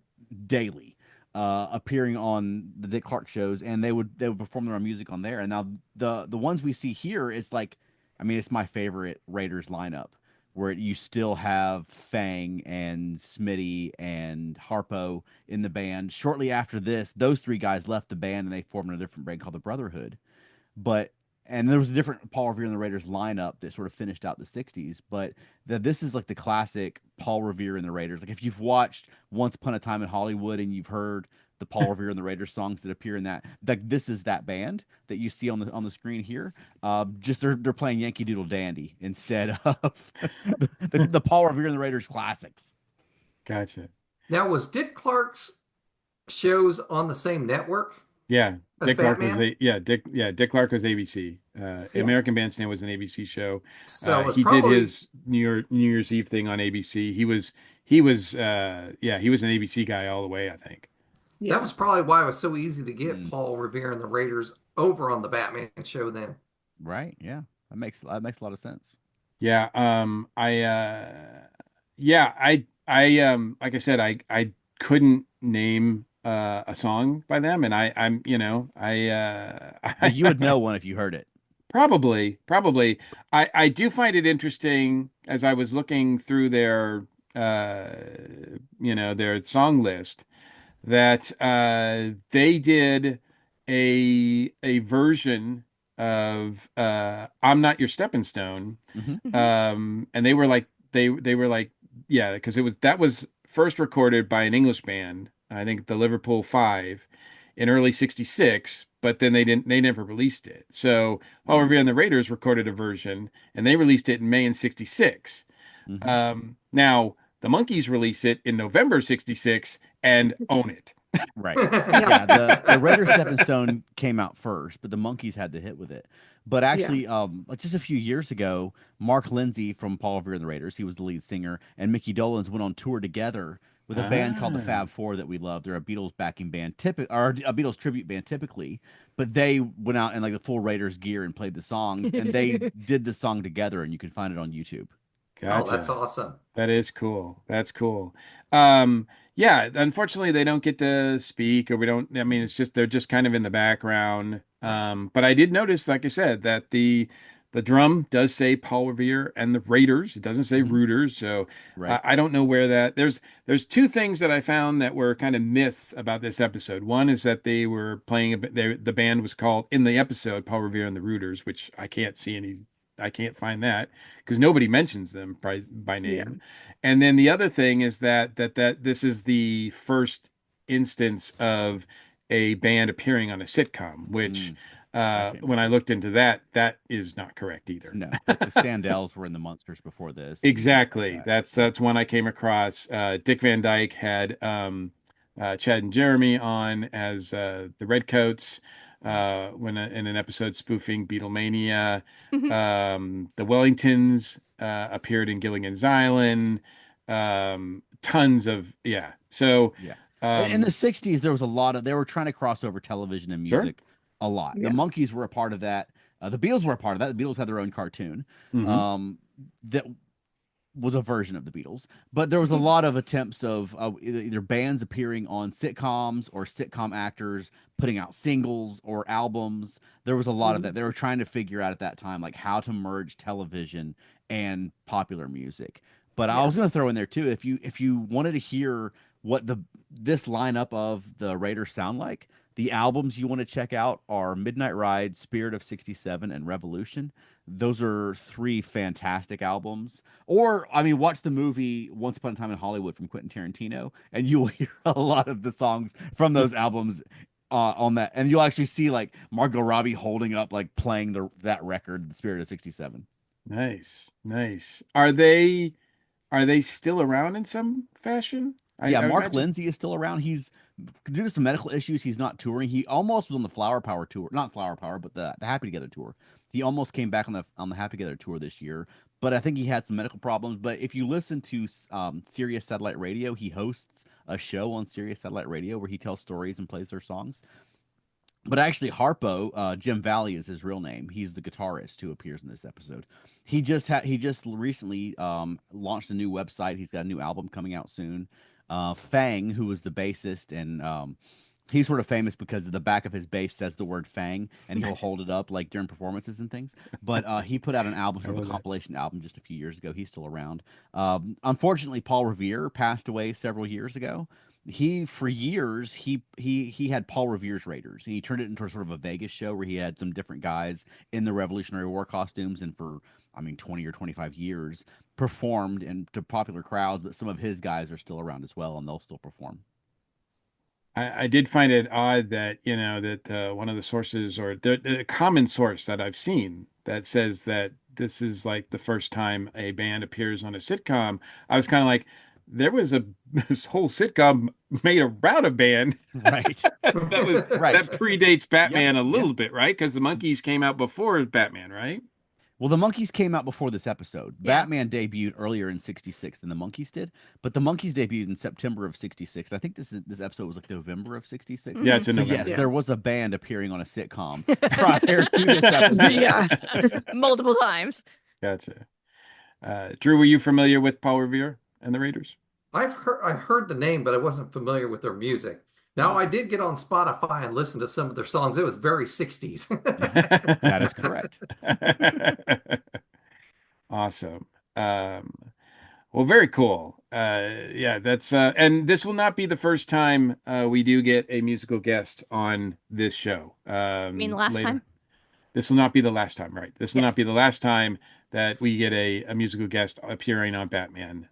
daily, appearing on the Dick Clark shows, and they would perform their own music on there. And now the ones we see here is like, I mean, it's my favorite Raiders lineup where you still have Fang and Smitty and Harpo in the band. Shortly after this, those 3 guys left the band and they formed a different band called the Brotherhood. And there was a different Paul Revere and the Raiders lineup that sort of finished out the 60s. But this is like the classic Paul Revere and the Raiders. Like if you've watched Once Upon a Time in Hollywood and you've heard the Paul Revere and the Raiders songs that appear in that, like this is that band that you see on the screen here. Just they're playing Yankee Doodle Dandy instead of the Paul Revere and the Raiders classics. Gotcha. Now, was Dick Clark's shows on the same network Yeah, as Dick Clark was Batman? Dick Clark was ABC. American Bandstand was an ABC show. So it's He did probably his New Year's Eve thing on ABC. He was he was an ABC guy all the way, I think. Yeah. that was probably why it was so easy to get Mm. Paul Revere and the Raiders over on the Batman show then. Right? Yeah, that makes a lot of sense. Yeah, like I said, I couldn't name a song by them, and I'm But you would know one if you heard it. Probably. I do find it interesting as I was looking through their their song list that they did a version of I'm Not Your Stepping Stone. Hmm. Mhm. And they were like yeah, because that was first recorded by an English band, I think the Liverpool Five, in early '66, but then they never released it. So Paul Revere and the Raiders recorded a version and they released it in May in '66. Hmm. Now the Monkees release it in November '66 and own it. Right. Yeah, Yeah, the Raiders Stepping Stone came out first, but the Monkees had the hit with it. But yeah, actually, like just a few years ago, Mark Lindsay from Paul Revere and the Raiders, he was the lead singer, and Mickey Dolenz went on tour together with a band called the Ah, Fab Four that we love. They're a Beatles backing band, or a Beatles tribute band typically, but they went out in like the full Raiders gear and played the songs, and they did the song together, and you can find it on YouTube. Oh, that's gotcha. awesome. That is cool. That's cool. Um, yeah, unfortunately they don't get to speak or we don't I mean it's just they're just kind of in the background. Right. But I did notice, like I said, that the drum does say Paul Revere and the Raiders. It doesn't say Hmm. Rooters. So Right. I don't know where that there's two things that I found that were kind of myths about this episode. One is that they were playing the band was called in the episode Paul Revere and the Rooters, which I can't find that because nobody mentions them by yeah, name. And then the other thing is that this is the first instance of a band appearing on a sitcom, which Mm, okay. when I looked into that, that is not correct either. No, like the Standells were in the Munsters before this and things like Exactly. that. That's one I came across. Dick Van Dyke had Chad and Jeremy on as the Redcoats Right. in an episode spoofing Beatlemania. Mhm. The Wellingtons appeared in Gilligan's Island. Tons of yeah. So Yeah. In the um, 60s, there was a lot of, they were trying to cross over television and sure. music a lot. The yeah, Monkees were a part of that. The Beatles were a part of that. The Beatles had their own cartoon Hmm. that was a version of the Beatles, but there was a lot of attempts of either bands appearing on sitcoms or sitcom actors putting out singles or albums. There was a lot of mhm, that. They were trying to figure out at that time like how to merge television and popular music. But I yeah, was going to throw in there too, if you wanted to hear what the this lineup of the Raiders sound like, the albums you want to check out are Midnight Ride, Spirit of '67, and Revolution. Those are three fantastic albums. Or, I mean, watch the movie Once Upon a Time in Hollywood from Quentin Tarantino, and you will hear a lot of the songs from those albums on that. And you'll actually see like Margot Robbie holding up, like playing that record, The Spirit of '67. Nice, nice. Are they still around in some fashion? Yeah, I Mark imagine. Lindsay is still around. He's due to some medical issues, he's not touring. He almost was on the Flower Power tour, not Flower Power, but the Happy Together tour. He almost came back on the Happy Together tour this year, but I think he had some medical problems. But if you listen to Sirius Satellite Radio, he hosts a show on Sirius Satellite Radio where he tells stories and plays their songs. But actually, Harpo, Jim Valley is his real name. He's the guitarist who appears in this episode. He just recently launched a new website. He's got a new album coming out soon. Fang, who was the bassist, and he's sort of famous because the back of his bass says the word Fang, and he'll hold it up like during performances and things. But he put out an album, I sort of a love that. compilation album, just a few years ago. He's still around. Unfortunately, Paul Revere passed away several years ago. He for years he had Paul Revere's Raiders. He turned it into sort of a Vegas show where he had some different guys in the Revolutionary War costumes, and for I mean 20 or 25 years performed and to popular crowds. But some of his guys are still around as well, and they'll still perform. I did find it odd that, that one of the sources or the common source that I've seen that says that this is like the first time a band appears on a sitcom. I was kind of like, there was this whole sitcom made around a band Right. Right. that predates Yeah. Batman a Yeah. little bit, right? Because the Monkees came out before Batman, right? Well, the Monkees came out before this episode. Yeah. Batman debuted earlier in '66 than the Monkees did, but the Monkees debuted in September of '66. I think this episode was like November of '66. Yeah, it's in So November. yes, yeah, there was a band appearing on a sitcom prior to this episode. yeah. Multiple times. Gotcha. Drew, were you familiar with Paul Revere and the Raiders? I've heard the name, but I wasn't familiar with their music. Now, I did get on Spotify and listen to some of their songs. It was very 60s. That is correct. Awesome. Well, very cool. Yeah, that's and this will not be the first time we do get a musical guest on this show. I mean, last Later. time? This will not be the last time, right? This will Yes. not be the last time that we get a musical guest appearing on Batman.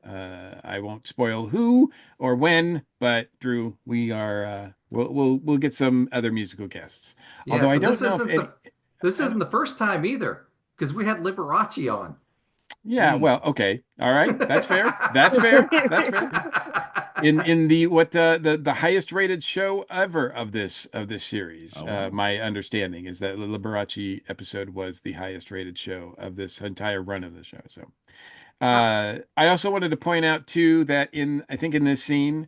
I won't spoil who or when, but Drew, we are we'll get some other musical guests. Yeah, Although so I don't this know isn't if this isn't the first time either, because we had Liberace on. yeah, well, okay. All right. That's fair. That's fair. That's fair. In the what the highest rated show ever of this series. Oh, wow. My understanding is that the Liberace episode was the highest rated show of this entire run of the show. So I also wanted to point out too that I think in this scene,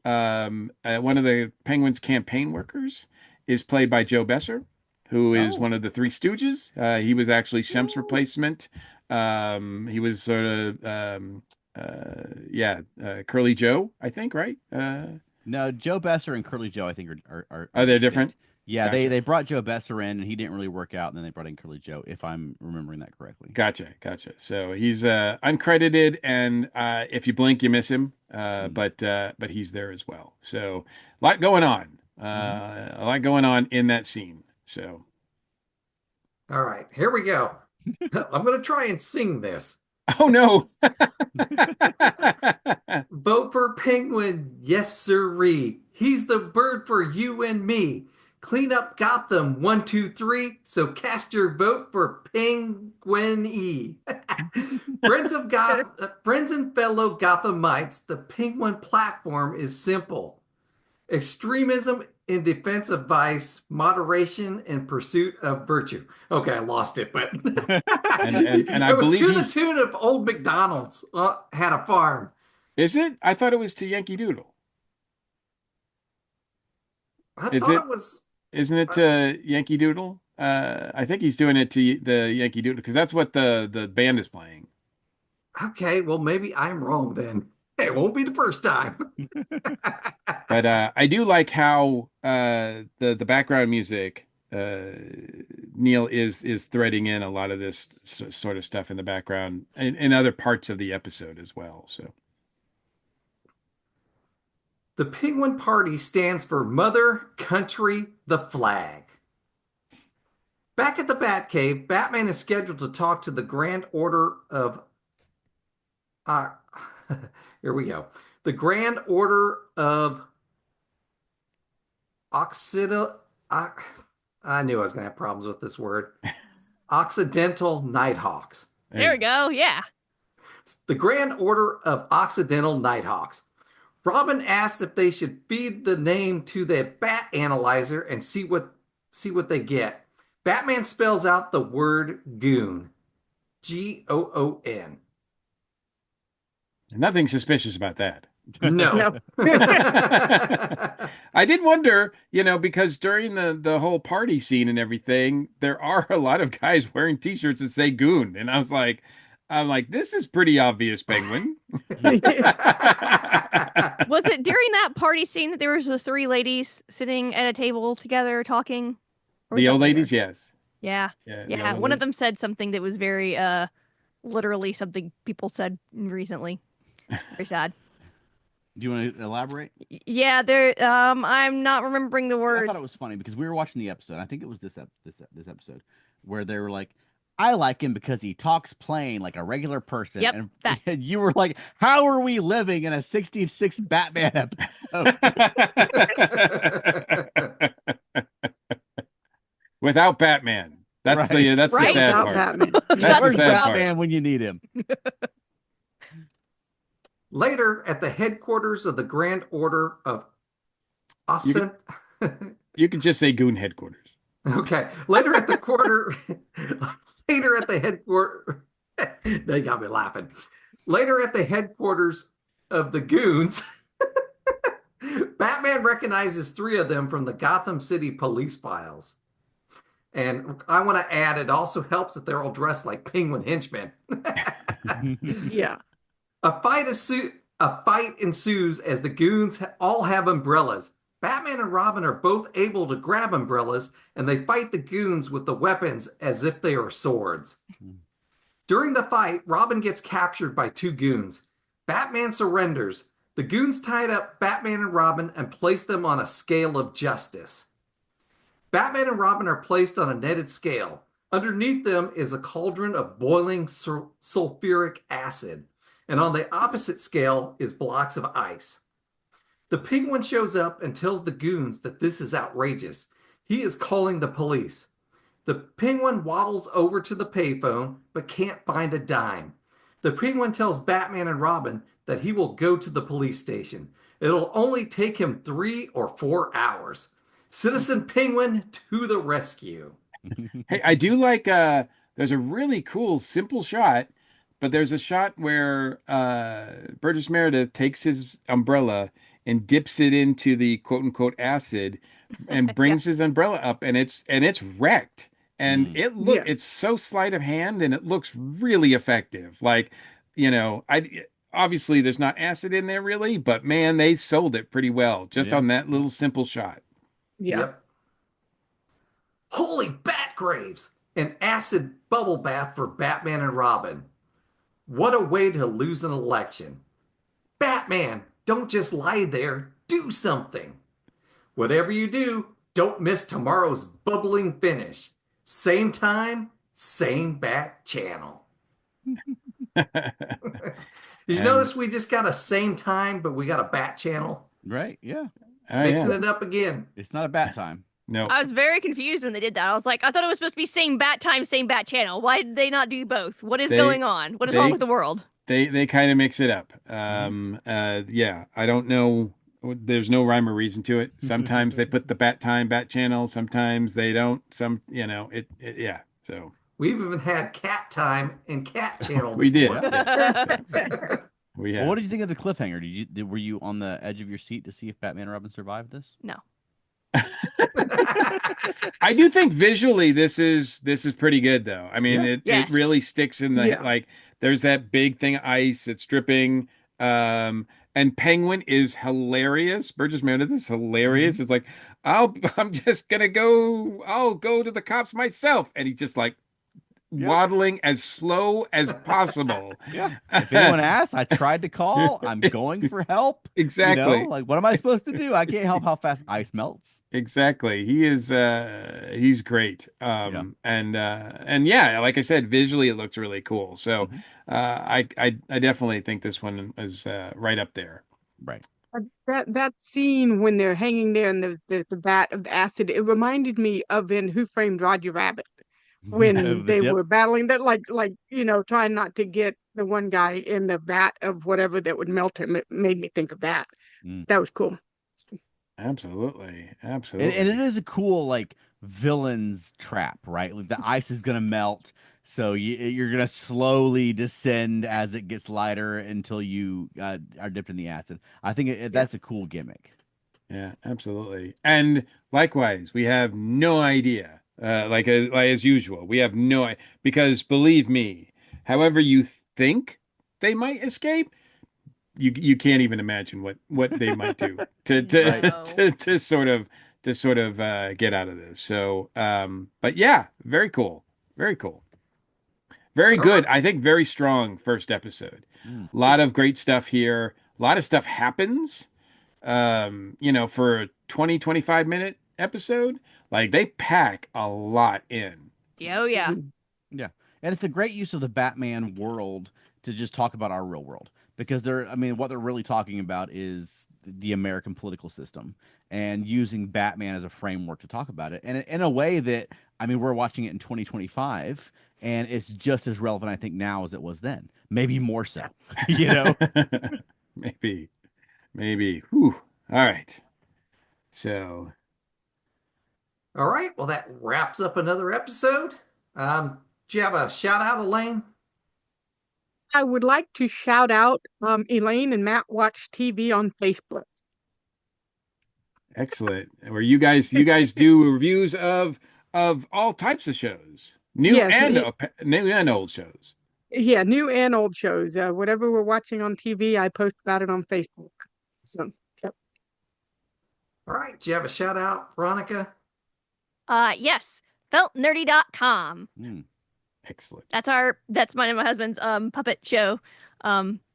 one of the Penguin's campaign workers is played by Joe Besser, who is one of the Three Stooges. He was actually Shemp's replacement. He was sort of Curly Joe, I think, right? No, Joe Besser and Curly Joe, I think, are They distinct. different? Yeah, Gotcha. they brought Joe Besser in, and he didn't really work out, and then they brought in Curly Joe, if I'm remembering that correctly. Gotcha. So he's uncredited, and if you blink, you miss him. But he's there as well. So a lot going on. A lot going on in that scene. So All right, here we go. I'm going to try and sing this. oh no. Vote for Penguin, yes sirree. He's the bird for you and me. Clean up Gotham, 1, 2, 3. So cast your vote for Penguin E. Friends and fellow Gothamites, the Penguin platform is simple: extremism in defense of vice, moderation in pursuit of virtue. Okay, I lost it, but and I it was believe to the he's tune of Old McDonald's had a farm. is it? I thought it was to Yankee Doodle. I Is thought it? it was. Isn't it to Yankee Doodle? I think he's doing it to the Yankee Doodle because that's what the band is playing. Okay, well, maybe I'm wrong then. It won't be the first time. But I do like how the background music Neil is threading in a lot of this sort of stuff in the background in other parts of the episode as well. So The Penguin Party stands for Mother Country the Flag. Back at the Batcave, Batman is scheduled to talk to the Grand Order of here we go. The Grand Order of Occidental. I knew I was going to have problems with this word. Occidental Nighthawks. There we go. Yeah. The Grand Order of Occidental Nighthawks. Robin asked if they should feed the name to the Bat Analyzer and see what they get. Batman spells out the word goon. Goon. Nothing suspicious about that. No. I did wonder, because during the whole party scene and everything, there are a lot of guys wearing t-shirts that say goon. And I'm like, this is pretty obvious, Penguin. Was it during that party scene that there was the three ladies sitting at a table together talking? Or was The that old later? ladies, yes. Yeah. the Yeah. old One of ladies. them said something that was very literally something people said recently. Very sad. Do you want to elaborate? Yeah, there I'm not remembering the I words. thought it was funny because we were watching the episode. I think it was this episode where they were like, "I like him because he talks plain like a regular person." Yep, and, that. and you were like, "How are we living in a 66 Batman episode?" Without Batman. That's Right. that's Right. the sad Without part. Batman. That's the Where's sad part. Batman when you need him? Later, at the headquarters of the Grand Order of Occident. You can just say goon headquarters. Okay. Later at the quarter. Later at the headquarters. They got me laughing. Later at the headquarters of the goons. Batman recognizes 3 of them from the Gotham City police files. And I want to add, it also helps that they're all dressed like Penguin henchmen. Yeah. A fight ensues as the goons all have umbrellas. Batman and Robin are both able to grab umbrellas and they fight the goons with the weapons as if they are swords. During the fight, Robin gets captured by two goons. Batman surrenders. The goons tied up Batman and Robin and place them on a scale of justice. Batman and Robin are placed on a netted scale. Underneath them is a cauldron of boiling sulfuric acid, and on the opposite scale is blocks of ice. The Penguin shows up and tells the goons that this is outrageous. He is calling the police. The Penguin waddles over to the payphone but can't find a dime. The Penguin tells Batman and Robin that he will go to the police station. It'll only take him 3 or 4 hours. Citizen Penguin to the rescue. Hey, I do like there's a really cool simple shot, but there's a shot where Burgess Meredith takes his umbrella and dips it into the quote unquote acid and brings his umbrella up and it's wrecked. And it's so sleight of hand and it looks really effective. Like, I obviously there's not acid in there really, but man, they sold it pretty well just on that little simple shot. Yep. Holy bat graves! An acid bubble bath for Batman and Robin. What a way to lose an election. Batman, don't just lie there. Do something. Whatever you do, don't miss tomorrow's bubbling finish. Same time, same bat channel. Did you notice we just got a same time, but we got a bat channel? Right, yeah. Mixing it up again. It's not a bat time. No. I was very confused when they did that. I was like, I thought it was supposed to be same bat time, same bat channel. Why did they not do both? What is going on? What is wrong with the world? They kind of mix it up. Yeah, I don't know. There's no rhyme or reason to it. Sometimes they put the bat time, bat channel. Sometimes they don't. Yeah. So we've even had cat time and cat channel. We did. Well, what did you think of the cliffhanger? Were you on the edge of your seat to see if Batman and Robin survived this? No. I do think visually this is pretty good though. I mean, it really sticks in the like. There's that big thing of ice. It's dripping. And Penguin is hilarious. Burgess Meredith is hilarious. It's like, I'm just gonna go. I'll go to the cops myself, and he's just like waddling as slow as possible. If anyone asks, I tried to call. I'm going for help. Exactly. Like, what am I supposed to do? I can't help how fast ice melts. Exactly. He is. He's great. And yeah, like I said, visually it looks really cool. So, I definitely think this one is right up there. Right. That scene when they're hanging there and there's the vat of the acid, it reminded me of in Who Framed Roger Rabbit. When they were battling that, like trying not to get the one guy in the vat of whatever that would melt him. It made me think of that. That was cool. Absolutely. And it is a cool like villain's trap, right? Like the ice is gonna melt, so you're gonna slowly descend as it gets lighter until you are dipped in the acid. I think that's a cool gimmick. Yeah, absolutely. And likewise, we have no idea. Like as usual, we have no, because believe me, however you think they might escape, you can't even imagine what they might do to sort of get out of this. So, but yeah, very cool, very good. I think very strong first episode. A lot of great stuff here. A lot of stuff happens. For a 25 minute episode. Like they pack a lot in. Oh yeah. Yeah. And it's a great use of the Batman world to just talk about our real world, because what they're really talking about is the American political system and using Batman as a framework to talk about it. And in a way that, we're watching it in 2025 and it's just as relevant, I think, now as it was then. Maybe more so, Maybe. Whew. All right. So. All right. Well, that wraps up another episode. Do you have a shout out, Elaine? I would like to shout out Elaine and Matt Watch TV on Facebook. Excellent. Where you guys do reviews of all types of shows, new and old shows. Yeah, new and old shows. Whatever we're watching on TV, I post about it on Facebook. So. All right. Do you have a shout out, Veronica? Yes, feltnerdy.com. Excellent. That's mine and my husband's puppet show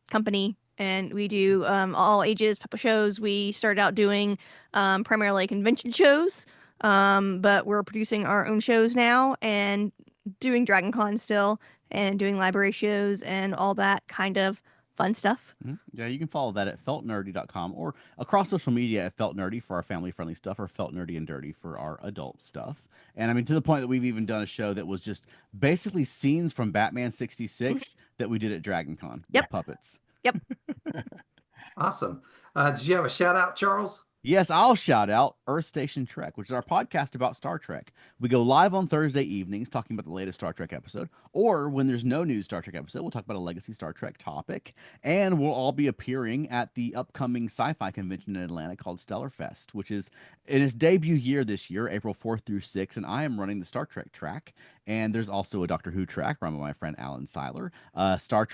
company, and we do all ages puppet shows. We started out doing primarily convention shows, but we're producing our own shows now and doing Dragon Con still and doing library shows and all that kind of fun stuff. Yeah, you can follow that at feltnerdy.com or across social media at feltnerdy for our family-friendly stuff or feltnerdy and dirty for our adult stuff. And I mean, to the point that we've even done a show that was just basically scenes from Batman 66 that we did at Dragon Con with puppets. Yep. Awesome. Did you have a shout out, Charles? Yes, I'll shout out Earth Station Trek, which is our podcast about Star Trek. We go live on Thursday evenings talking about the latest Star Trek episode, or when there's no new Star Trek episode, we'll talk about a legacy Star Trek topic, and we'll all be appearing at the upcoming sci-fi convention in Atlanta called Stellar Fest, which is in its debut year this year, April 4th through 6th, and I am running the Star Trek track, and there's also a Doctor Who track run by my friend Alan Seiler, Star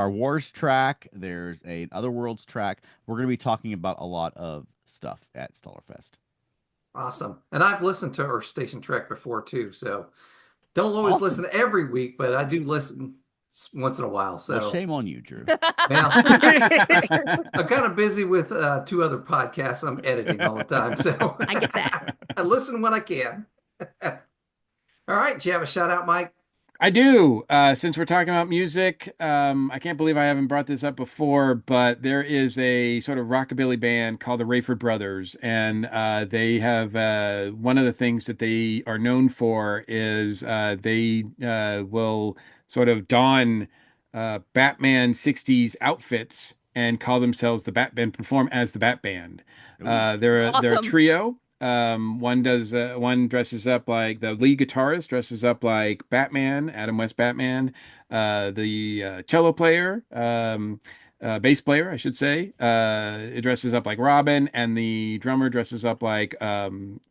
Wars track, there's a Other Worlds track. We're going to be talking about a lot of stuff at Stellarfest. Awesome. And I've listened to Earth Station Trek before too, so don't always listen every week, but I do listen once in a while. So well, shame on you, Drew. Well, I'm kind of busy with 2 other podcasts I'm editing all the time, so I get that. I listen when I can. All right, do you have a shout out, Mike? I do. Since we're talking about music, I can't believe I haven't brought this up before, but there is a sort of rockabilly band called the Rayford Brothers, and they have one of the things that they are known for is they will sort of don Batman 60s outfits and call themselves the Bat Band, perform as the Bat Band. They're a Awesome. trio. One dresses up like the lead guitarist dresses up like Batman, Adam West Batman. The cello player, bass player, I should say, it dresses up like Robin, and the drummer dresses up like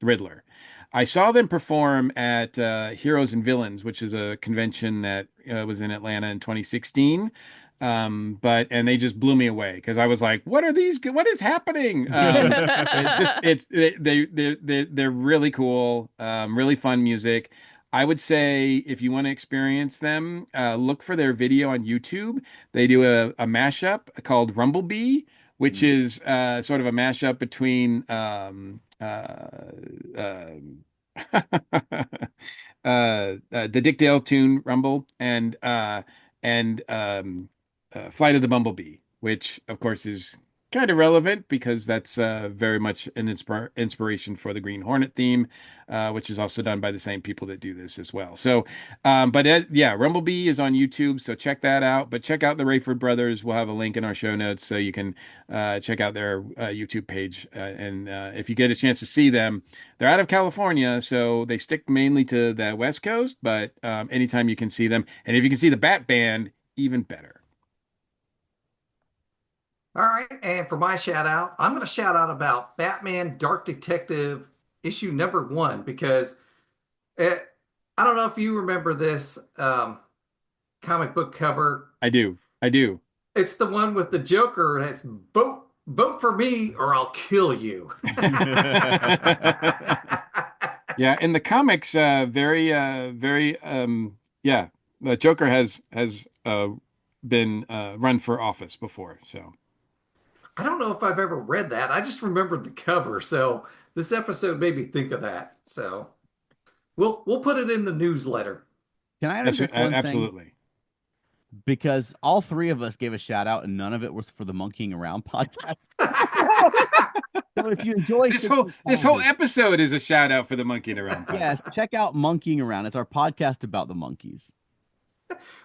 Riddler. I saw them perform at Heroes and Villains, which is a convention that was in Atlanta in 2016. And they just blew me away because I was like, what is happening? They're really cool, really fun music. I would say if you want to experience them, look for their video on YouTube. They do a mashup called Rumblebee, which is sort of a mashup between the Dick Dale tune Rumble and Flight of the Bumblebee, which of course is kind of relevant because that's very much an inspiration for the Green Hornet theme, which is also done by the same people that do this as well. So, Rumblebee is on YouTube, so check that out. But check out the Rayford Brothers. We'll have a link in our show notes so you can check out their YouTube page. And if you get a chance to see them, they're out of California, so they stick mainly to the West Coast. But anytime you can see them, and if you can see the Bat Band, even better. All right, and for my shout out, I'm going to shout out about Batman Dark Detective issue #1 because I don't know if you remember this comic book cover. I do. It's the one with the Joker, and it's vote for me or I'll kill you. Yeah, in the comics, the Joker has been run for office before, so. I don't know if I've ever read that. I just remembered the cover, so this episode made me think of that. So we'll put it in the newsletter. Can I interject one thing? Absolutely. Because all 3 of us gave a shout out, and none of it was for the Monkeeing Around podcast. So if you enjoy this whole episode is a shout out for the Monkeeing Around podcast. Yes, check out Monkeeing Around. It's our podcast about the monkeys.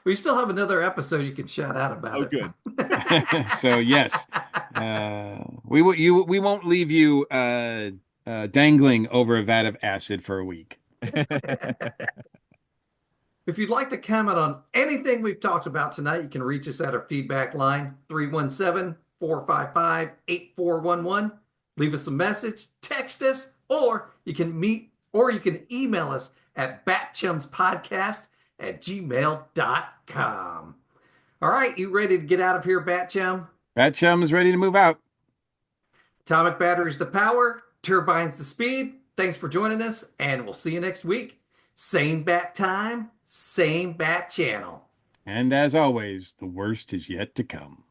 We still have another episode you can shout out about. Oh, good. So yes, we won't leave you dangling over a vat of acid for a week. If you'd like to comment on anything we've talked about tonight, you can reach us at our feedback line 317-455-8411. Leave us a message, text us, or you can email us at batchumspodcast@gmail.com. All right, you ready to get out of here, BatChum? BatChum is ready to move out. Atomic batteries to power. turbines to speed. Thanks for joining us, and we'll see you next week. Same bat time, same bat channel. And as always, the worst is yet to come.